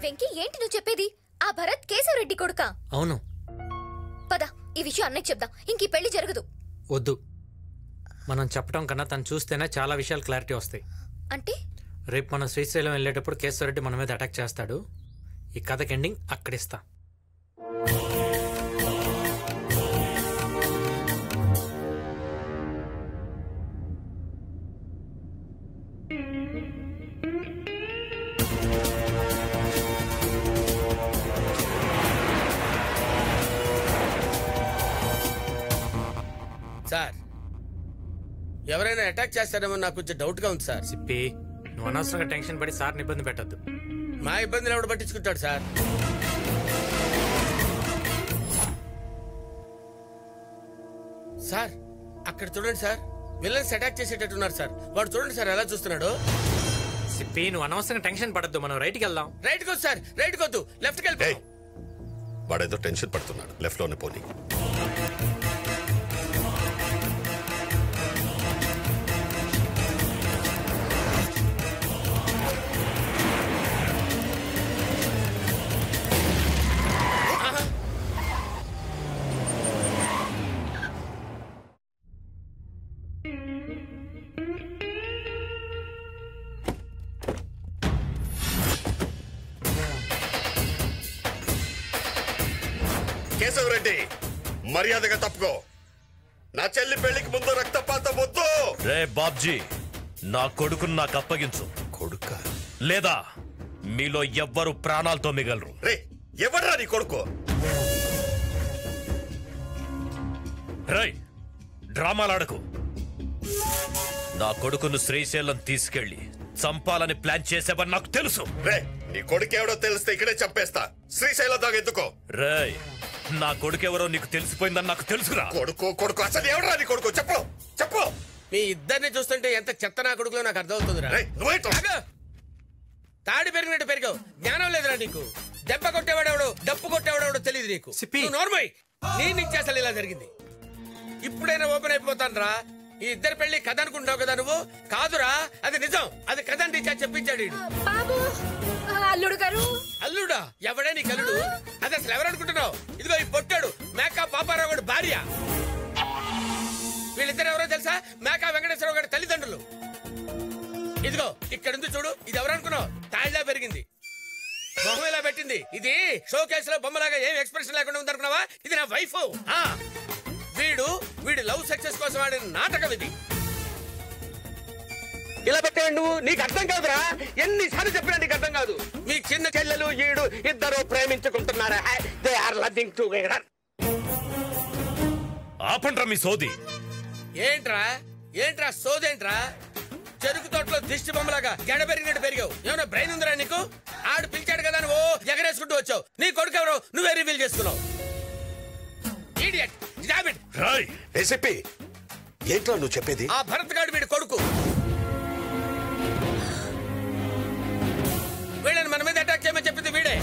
వెంకీ ఏంటి నువ్వు చెప్పేది? ఆ భరత్ కేశవరెడ్డి కొడుకా? అవును. పద ఈ విషయం అన్నయ్యకి చెప్దాం. ఇంక ఈ పెళ్లి జరగదు. వద్దు, మనం చెప్పడం కన్నా తను చూస్తేనే చాలా విషయాలు క్లారిటీ వస్తాయి. అంటే రేపు మనం శ్రీశైలం వెళ్ళేటప్పుడు కేశవరెడ్డి మన మీద అటాక్ చేస్తాడు. ఈ కథకి ఎండింగ్ అక్కడిస్తా. సార్, ఎవరైనా అటాక్ చేస్తారేమో నాకు కొంచెం డౌట్ గా ఉంది సార్. సిప్పి, నువ్వు అనవసరంగా టెన్షన్ పడి సార్ని ఇబ్బంది పెట్టద్దు. మా ఇబ్బందులు ఎవడు పట్టించుకుంటాడు సార్? సార్ అక్కడ చూడండి సార్, విలన్స్ అటాక్ చేసేటట్టున్నారు సార్. వాడు చూడండి సార్ ఎలా చూస్తున్నాడు. సిప్పి, నువ్వు అనవసరంగా టెన్షన్ పడద్దు. మనం రైట్కి వెళ్దాం. రైట్ కొద్దు సార్, రైట్ కొద్దు, లెఫ్ట్ కి వెళ్ళిపో. వాడేదో టెన్షన్ పడుతున్నాడు, లెఫ్ట్ లోనే పోనీ. కేశవరెడ్డి, మర్యాదగా తప్పుకో. నా చెల్లి పెళ్లికి ముందు రక్తపాతం వద్దు. రే బాబ్జీ, నా కొడుకును నాకు అప్పగించు. కొడుక లేదా మీలో ఎవ్వరు ప్రాణాలతో మిగలరు. రే, ఎవడ్రా నీ కొడుకు? రై, డ్రామాలాడకు. నా కొడుకును శ్రీశైలం తీసుకెళ్లి చంపాలని ప్లాన్ చేసేవని నాకు తెలుసు. రే, నీ కొడుకేవడో తెలిస్తే ఇక్కడే చంపేస్తా. శ్రీశైలం దాకా ఎందుకో? రేయ్, నా కొడుకెవరో నీకు తెలిసిపోయిందని నాకు తెలుసురా. కొడుకు అసలు ఎవడరా నీ కొడుకు? చెప్పు చెప్పు. మీ ఇద్దరిని చూస్తుంటే ఎంత చెత్త నా కొడుకులో నాకు అర్థమవుతుందిరా. తాడి పెరిగినట్టు పెరిగావు, జ్ఞానం లేదురా నీకు. దెబ్బ కొట్టేవాడెవడు, డప్పు కొట్టేవాడెవడో తెలియదు నీకు. నోర్మై, నీ నుంచి అసలు ఇలా జరిగింది. ఇప్పుడైనా ఓపెన్ అయిపోతాను రా. ఈ ఇద్దరు పెళ్లి కథ అనుకుంటావు కదా నువ్వు. కాదురా, అది నిజం. అది కథ అని చెప్పించాడు. అల్లుడు గారు. అల్లుడా? ఎవడే నీకు అల్లుడు? అది అసలు ఎవరనుకుంటున్నావు? ఇదిగో ఈ పొట్టాడు మేకా పాపారావు గారి భార్య. వీళ్ళిద్దరు ఎవరో తెలుసా? మేకా వెంకటేశ్వరరావు గారి తల్లిదండ్రులు. ఇదిగో ఇక్కడ ఉంది చూడు, ఇది ఎవరనుకున్నావు? తాయిలా పెరిగింది, మొహం ఇలా పెట్టింది. ఇది షో కేసులో బొమ్మలాగా ఏం ఎక్స్ప్రెషన్ లేకుండా ఉందనుకున్నావా? ఇది నా వైఫ్. వీడు లవ్ సక్సెస్ కోసం ఆడిన నాటకం ఇది. ఇలా పెట్టావు నువ్వు. నీకు అర్థం కాదురా. ఎన్నిసార్లు చెప్పినా నీకు అర్థం కాదు. మీ చిన్న చెల్లెలు ఈడు ఇద్దరు ప్రేమించుకుంటున్నారా? They are loving together. ఆపండ్రా మీ సోది. ఏంట్రా సోదేంట్రా? చెరుకు తోటలో దిష్టి బొమ్మలాగా గడ పెరిగినట్టు పెరిగావు. ఏమైనా బ్రెయిన్ ఉందిరా నీకు? ఆడు పిలిచాడు కదా నువ్వు ఎగరేసుకుంటూ వచ్చావు. నీ కొడుకు ఎవరో నువ్వే రివీల్ చేసుకున్నావు. ఏంట్రా నువ్వు చెప్పేది? ఆ భరత్ గాడు వీడి కొడుకు. వీళ్ళని మన మీద అటాక్ చేయమని చెప్పింది వీడే.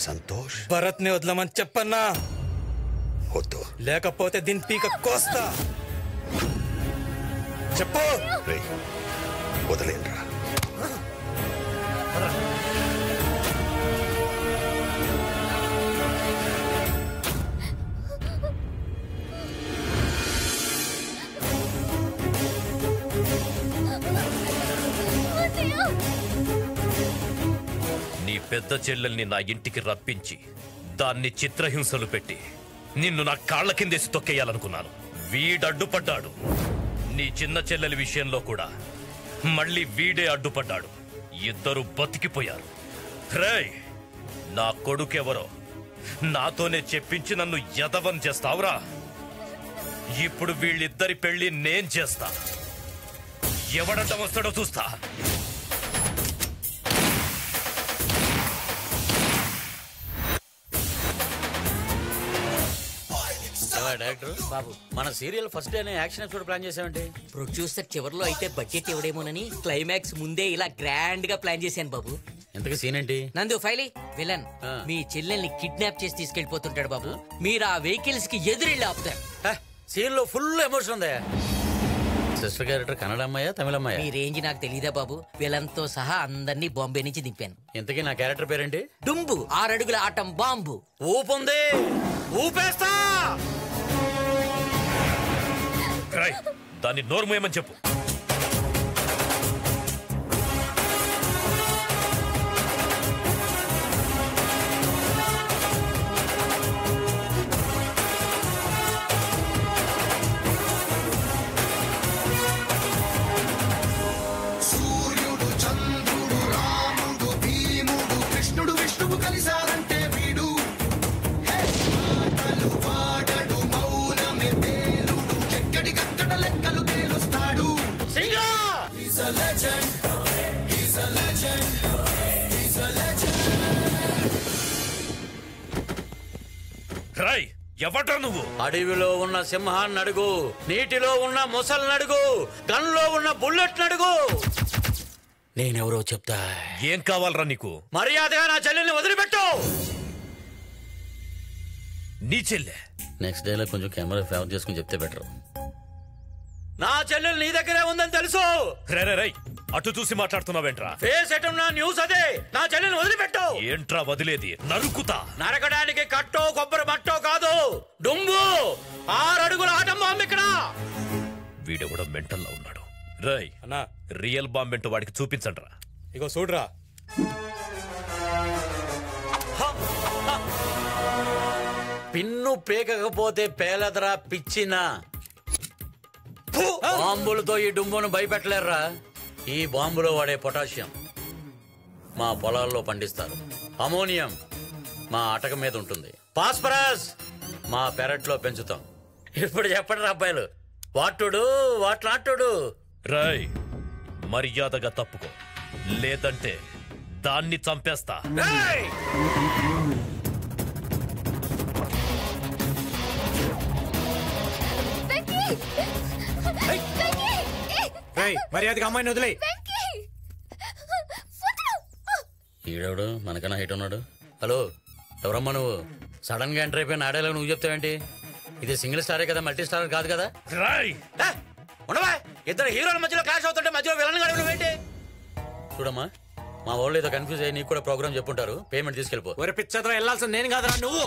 సంతోష్, భరత్ ని వదలమని చెప్పన్నా? వద్దు. లేకపోతే దీని పీక కోస్తా. చెప్పు. వదిలేండ్రా. నీ పెద్ద చెల్లెల్ని నా ఇంటికి రప్పించి దాన్ని చిత్రహింసలు పెట్టి నిన్ను నా కాళ్ల కిందేసి తొక్కేయాలనుకున్నాను. వీడడ్డుపడ్డాడు. నీ చిన్న చెల్లెలి విషయంలో కూడా మళ్ళీ వీడే అడ్డుపడ్డాడు. ఇద్దరు బతికిపోయారు. రేయ్, నా కొడుకెవరో నాతోనే చెప్పించి నన్ను యదవం చేస్తావురా. ఇప్పుడు వీళ్ళిద్దరి పెళ్లి నేను చేస్తా. ఎవడంట వస్తాడో చూస్తా. డైరెక్టర్ బాబు మన సీరియల్ ఫస్ట్ డేనే యాక్షన్ ఎపిసోడ్ ప్లాన్ చేసామండి. ప్రొడ్యూసర్ చివర్లో అయితే బడ్జెట్ ఇవ్వడేమోనని క్లైమాక్స్ ముందే ఇలా గ్రాండ్ గా ప్లాన్ చేశాను బాబు. ఎంతకి సీన్ ఏంటి? నందు ఫైలీ విలన్ మీ చెల్లెల్ని కిడ్నాప్ చేసి తీసుకెళ్లిపోతుంటాడు బాబు. మీరు ఆ వెహికల్స్ కి ఎదురెళ్ళి ఆపుతారు. సీన్ లో ఫుల్ ఎమోషన్ ఉందా? సిస్టర్ క్యారెక్టర్ కన్నడ అమ్మాయా తమిళ అమ్మాయా? మీ రేంజ్ నాకు తెలీదా బాబు. విలన్ తో సహా అందరినీ బాంబే నుంచి దింపాను. ఇంతకీ నా క్యారెక్టర్ పేరేంటి? డుంబు 6 అడుగుల ఆటం బాంబు. ఊపుంది ఊపేస్తా. దాన్ని నోరు మూయమని చెప్పు. ఎవట్రా నువ్వు? అడవిలో ఉన్న సింహాన్ని అడుగు, నీటిలో ఉన్న మొసల్ని అడుగు, గన్లో ఉన్న బుల్లెట్ అడుగు. నేనెవరో చెప్తా. ఏం కావాలరా నీకు? మర్యాదగా నా చెల్లెల్ని వదిలిపెట్టు. నీ చెల్లె నెక్స్ట్ డేలో కొంచెం కెమెరా ఫేవర్ చేసుకుని చెప్తే బెటర్. నా చెల్లెలు నీ దగ్గరే ఉందని తెలుసు. రై అటు చూసి మాట్లాడుతున్నావేంట్రా? ఫేస్ ఎటున్నా న్యూస్ అదే. నా చెల్లెల్ని వదిలిపెట్టు. ఏంట్రా వదిలేది? నరుకుతా. నరకడానికి కట్టో కొబ్బరి మట్టో కాదు, డుంబు 6 అడుగుల ఆటం బాంబు ఇక్కడ. వీడెవడో మెంటల్లో ఉన్నాడు. రై అన్నా రియల్ బాంబ్ ఏంటో వాడికి చూపించండిరా. ఇగో చూడరా. పిన్ను పేకపోతే పేలదరా పిచ్చిన. బాంబులతో ఈ డుంబును భయపెట్టలేర్రా. ఈ బాంబులో వాడే పొటాషియం మా పొలాల్లో పండిస్తారు. అమోనియం మా అటక మీద ఉంటుంది. ఫాస్ఫరస్ మా పెరట్లో పెంచుతాం. ఇప్పుడు చెప్పండి అబ్బాయిలు, వాటుడు వాట్లాటుడు. రై మర్యాదగా తప్పుకో, లేదంటే దాన్ని చంపేస్తా. మర్యాదగా అమ్మాయిని వదిలే. ఈడవుడు మనకన్నా హైట్ ఉన్నాడు. హలో ఎవరమ్మా నువ్వు? సడన్ గా ఎంటర్ అయిపోయిన ఆడేలా నువ్వు చెప్తావేంటి? ఇది సింగిల్ స్టారే కదా, మల్టీ స్టార్ కాదు కదా. ఉండవా? ఇద్దరు హీరోల మధ్యలో క్లాష్ అవుతుంటే మధ్యలో విలన్ గడవడం ఏంటి? చూడమ్మా, మా వాళ్ళు ఏదో కన్ఫ్యూజ్ అయ్యి నీకు కూడా ప్రోగ్రామ్ చెప్పుంటారు. పేమెంట్ తీసుకెళ్ళిపో. ఒరే పిచ్చద్రా, వెళ్ళాల్సిన నేను కాదురా నువ్వు.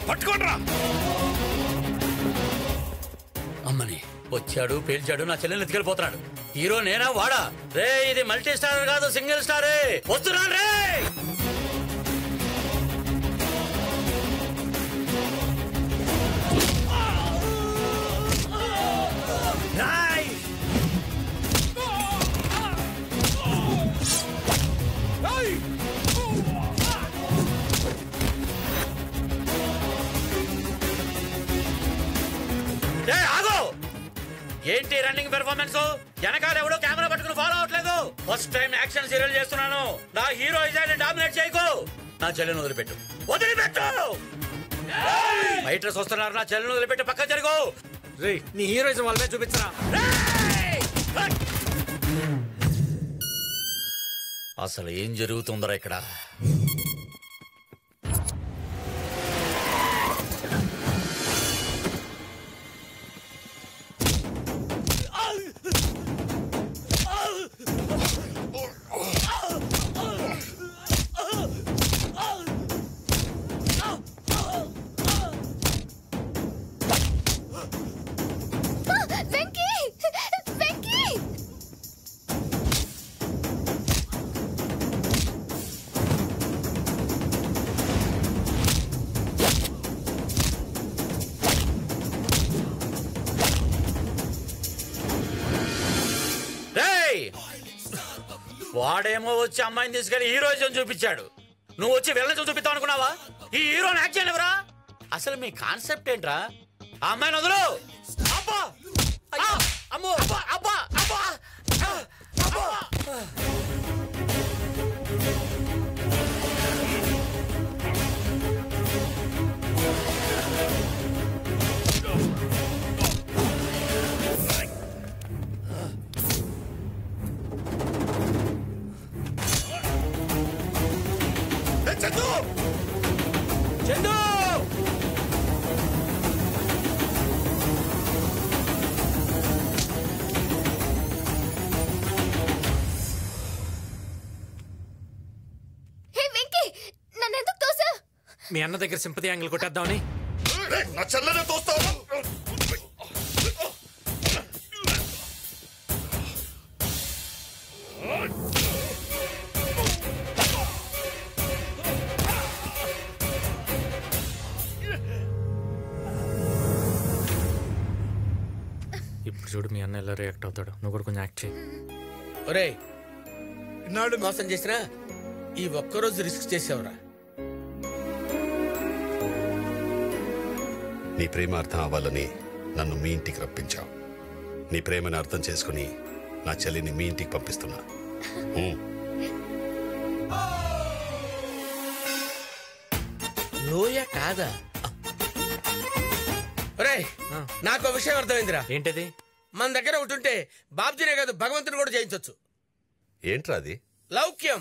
పట్టుకోండ్రా. అమ్మని వచ్చాడు, పేల్చాడు, నా చెల్లెల్ని ఎత్తుకెళ్ళిపోతున్నాడు. హీరో నేనా వాడా? రే ఇది మల్టీ స్టార్ కాదు, సింగిల్ స్టారే. వస్తున్నాను రే. ఏంటి రన్నింగ్ పెర్ఫార్మెన్స్? వెనకాల ఎవడో కెమెరా పట్టుకుని ఫాలో అవట్లేదు. ఫస్ట్ టైం యాక్షన్ సీరియల్ చేస్తున్నాను. నా హీరో ఇజాన్ని డామినేట్ చేయకు. నా చెల్లెని వదిలిపెట్టు, వదిలిపెట్టు. ఫైటర్స్ వస్తున్నారు. నా చెల్లెని వదిలిపెట్టు, పక్క జరుగు. నీ హీరోయిజం వాళ్ళే చూపించరా. అసలు ఏం జరుగుతుందరా ఇక్కడ? వాడేమో వచ్చి అమ్మాయిని తీసుకెళ్లి హీరోయిజం చూపించాడు. నువ్వు వచ్చి విలనిజం చూపిస్తావు అనుకున్నావా? ఈ హీరోని యాక్ట్ చేయలేవరా? అసలు మీ కాన్సెప్ట్ ఏంట్రా? ఆ అమ్మాయిని వదలు. అబ్బా అమ్మో అబ్బా అబ్బా అబ్బా. మీ అన్న దగ్గర సింపతి యాంగిల్ కొట్టేద్దామని. నా చెల్లెనే తోస్తావా? ఇప్పుడు చూడు మీ అన్న ఎలా రియాక్ట్ అవుతాడు. నువ్వు కూడా కొంచెం యాక్ట్ చేయి. ఒరేయ్, ఇన్నాళ్ళు మోసం చేసినా ఈ ఒక్కరోజు రిస్క్ చేసావురా. నీ ప్రేమ అర్థం అవ్వాలని నన్ను మీ ఇంటికి రప్పించావు. నీ ప్రేమను అర్థం చేసుకుని నా చెల్లిని మీ ఇంటికి పంపిస్తున్నా. లోయ కాదా? ఒరేయ్, నాకు విషయం అర్థమైందిరా. ఏంటది? మన దగ్గర ఒకటి ఉంటే బాబ్జీనే కాదు భగవంతుని కూడా చేయించవచ్చు. ఏంట్రా అది? లౌక్యం.